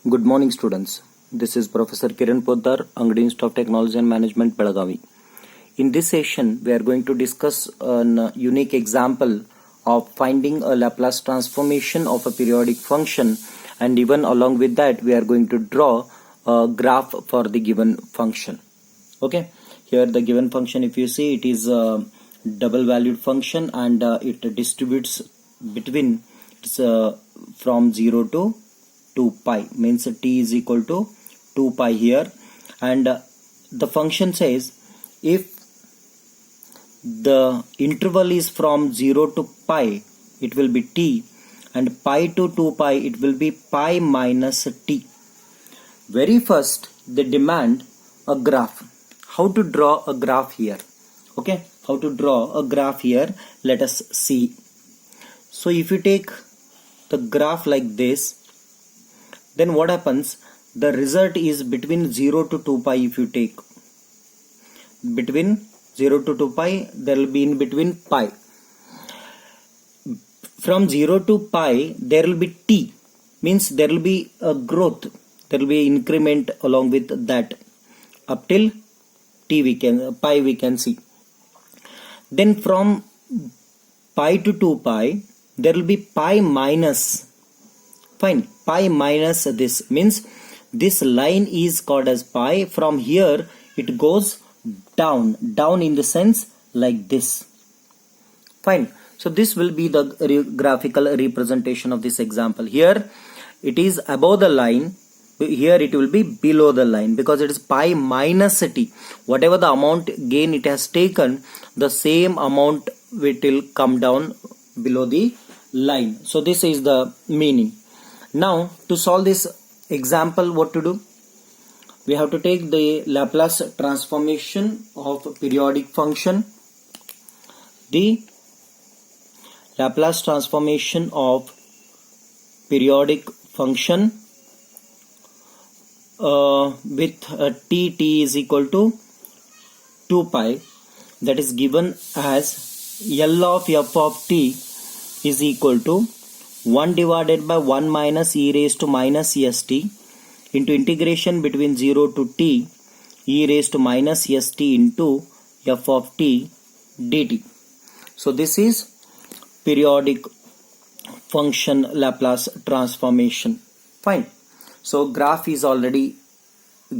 Good morning, students. This is Professor Kiran Poddar, Angadi Institute of Technology and Management, Belagavi. In this session, we are going to discuss a unique example of finding a Laplace transformation of a periodic function, and even along with that, we are going to draw a graph for the given function. Okay, here the given function, if you see, it is a double-valued function, and it distributes between from 0 to 2 pi, means t is equal to 2 pi here, and the function says if the interval is from 0 to pi, it will be t, and pi to 2 pi, it will be pi minus t. Very first, they demand a graph. How to draw a graph here? Okay, how to draw a graph here? Let us see. So if you take the graph like this, then what happens? The result is between 0 to 2 pi. If you take between 0 to 2 pi, there will be in between pi. From 0 to pi, there will be t, means there will be a growth, there will be increment along with that up till pi we can see. Then from pi to 2 pi, there will be pi minus. Fine, pi minus this, means this line is called as pi. From here it goes down in the sense like this. Fine, so this will be the graphical representation of this example. Here it is above the line, here it will be below the line, because it is pi minus t. Whatever the amount gain it has taken, the same amount it will come down below the line. So this is the meaning. Now to solve this example, what to do? We have to take the Laplace transformation of a periodic function. The Laplace transformation of periodic function with t is equal to 2 pi, that is given as L of f of t is equal to 1 divided by 1 minus e raised to minus st into integration between 0 to t e raised to minus st into f of t dt. So this is periodic function Laplace transformation. Fine. So graph is already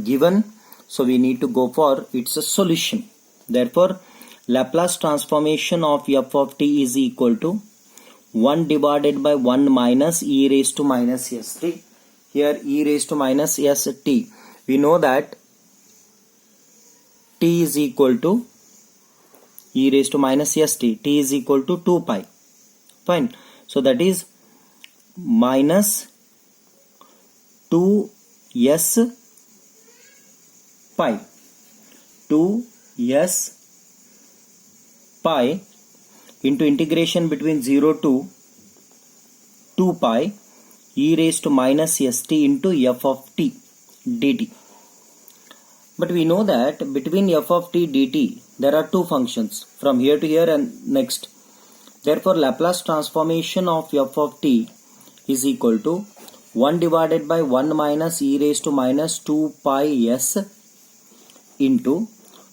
given, so we need to go for its solution. Therefore, Laplace transformation of f of t is equal to 1 divided by 1 minus e raised to minus st. Here e raised to minus st, we know that t is equal to e raised to minus st, t is equal to 2 pi. Fine. So that is minus 2s pi, 2s pi into integration between 0 to 2 pi e raised to minus st into f of t dt. But we know that between f of t dt there are two functions, from here to here and next. Therefore Laplace transformation of f of t is equal to 1 divided by 1 minus e raised to minus 2 pi s into,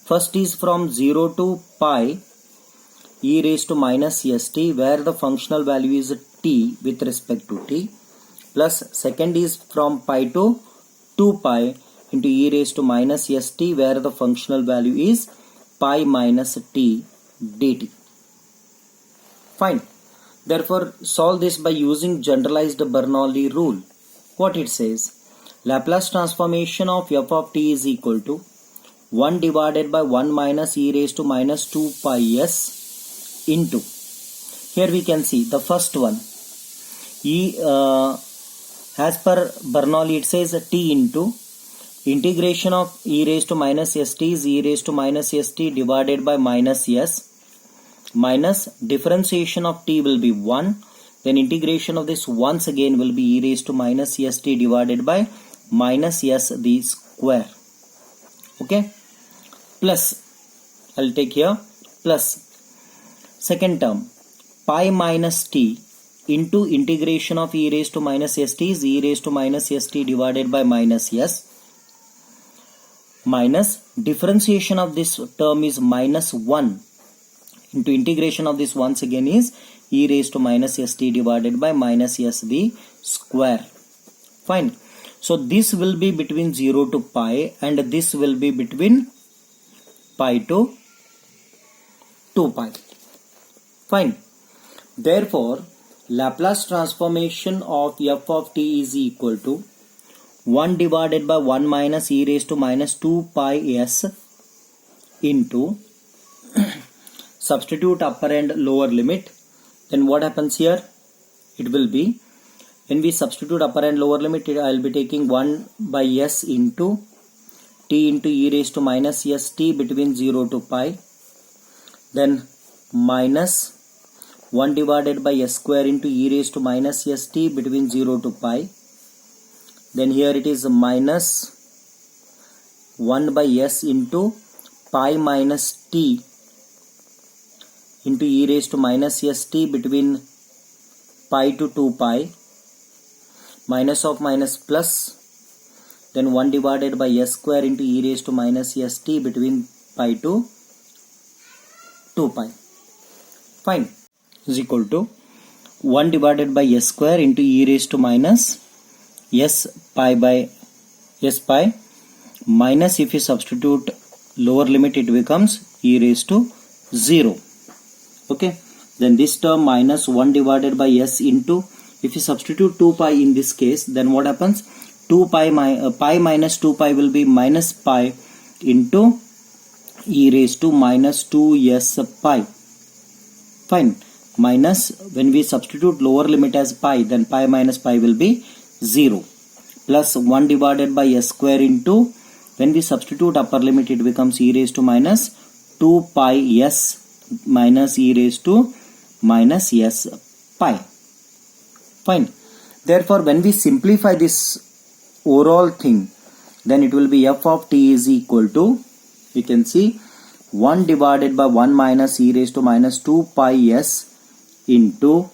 first is from 0 to pi e raised to minus st, where the functional value is t with respect to t, plus second is from pi to 2 pi into e raised to minus st, where the functional value is pi minus t dt. Fine. Therefore solve this by using generalized Bernoulli rule. What it says? Laplace transformation of f of t is equal to 1 divided by 1 minus e raised to minus 2 pi s into, here we can see the first one, as per Bernoulli it says t into integration of e raised to minus st is e raised to minus st divided by minus s, minus differentiation of t will be 1, then integration of this once again will be e raised to minus st divided by minus s the square. Okay, plus I'll take here plus second term pi minus t into integration of e raised to minus st is e raised to minus st divided by minus s, minus differentiation of this term is minus 1 into integration of this once again is e raised to minus st divided by minus s the square. Fine. So this will be between 0 to pi and this will be between pi to 2 pi. Fine. Therefore, Laplace transformation of f of t is equal to 1 divided by 1 minus e raised to minus 2 pi s into substitute upper and lower limit. Then what happens here? It will be, when we substitute upper and lower limit, I will be taking 1 by s into t into e raised to minus st between 0 to pi. Then minus 1 divided by s square into e raised to minus st between 0 to pi. Then here it is minus 1 by s into pi minus t into e raised to minus st between pi to 2 pi, minus of minus plus, then 1 divided by s square into e raised to minus st between pi to 2 pi. Fine. Is equal to 1 divided by s square into e raised to minus s pi by s pi, minus if you substitute lower limit it becomes e raised to 0. Okay, then this term minus 1 divided by s into, if you substitute 2 pi in this case, then what happens? 2 pi pi minus 2 pi will be minus pi into e raised to minus 2s pi. Fine. Minus, when we substitute lower limit as pi, then pi minus pi will be 0, plus 1 divided by s square into, when we substitute upper limit it becomes e raised to minus 2 pi s minus e raised to minus s pi. Fine. Therefore, when we simplify this overall thing, then it will be f of t is equal to, we can see 1 divided by 1 minus e raised to minus 2 pi s into,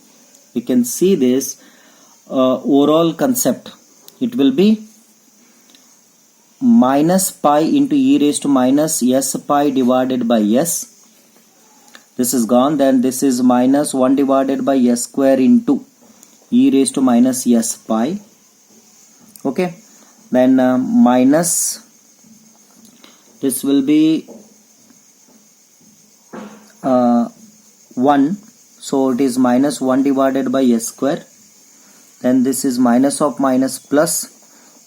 we can see this overall concept, it will be minus pi into e raised to minus s pi divided by s. This is gone, then this is minus 1 divided by s square into e raised to minus s pi. Okay, then minus, this will be 1, so it is minus 1 divided by s square. Then this is minus of minus plus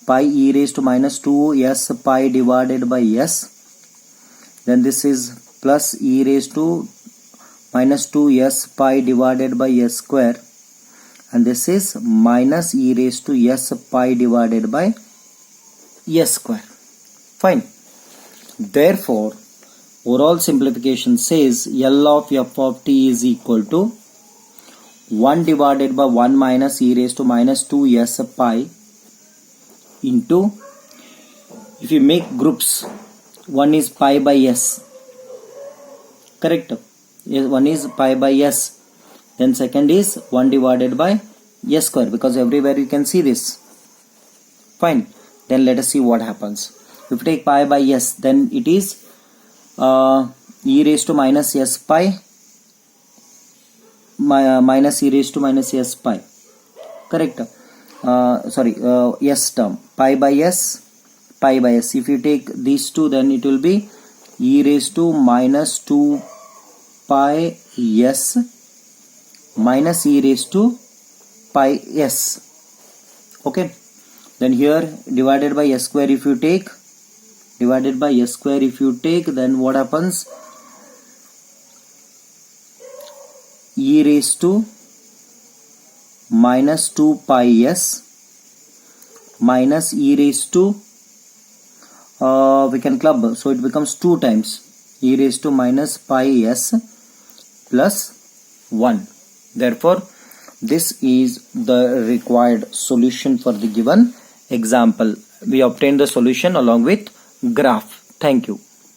pi e raised to minus 2 s pi divided by s. Then this is plus e raised to minus 2 s pi divided by s square. And this is minus e raised to s pi divided by s square. Fine. Therefore, overall simplification says L of f of t is equal to 1 divided by 1 minus e raised to minus 2 s pi into, if you make groups, one is pi by s, correct? One is pi by s, then second is 1 divided by s square, because everywhere you can see this. Fine. Then let us see what happens. If you take pi by s, then it is e raised to minus s pi minus e raised to minus s pi, correct? S term, pi by s, pi by s. If you take these two, then it will be e raised to minus 2 pi s minus e raised to pi s. Okay, then here divided by s square if you take, divided by s square if you take, then what happens? E raised to minus 2 pi s minus e raised to, we can club, so it becomes 2 times e raised to minus pi s plus 1. Therefore, this is the required solution for the given example. We obtained the solution along with graph. Thank you.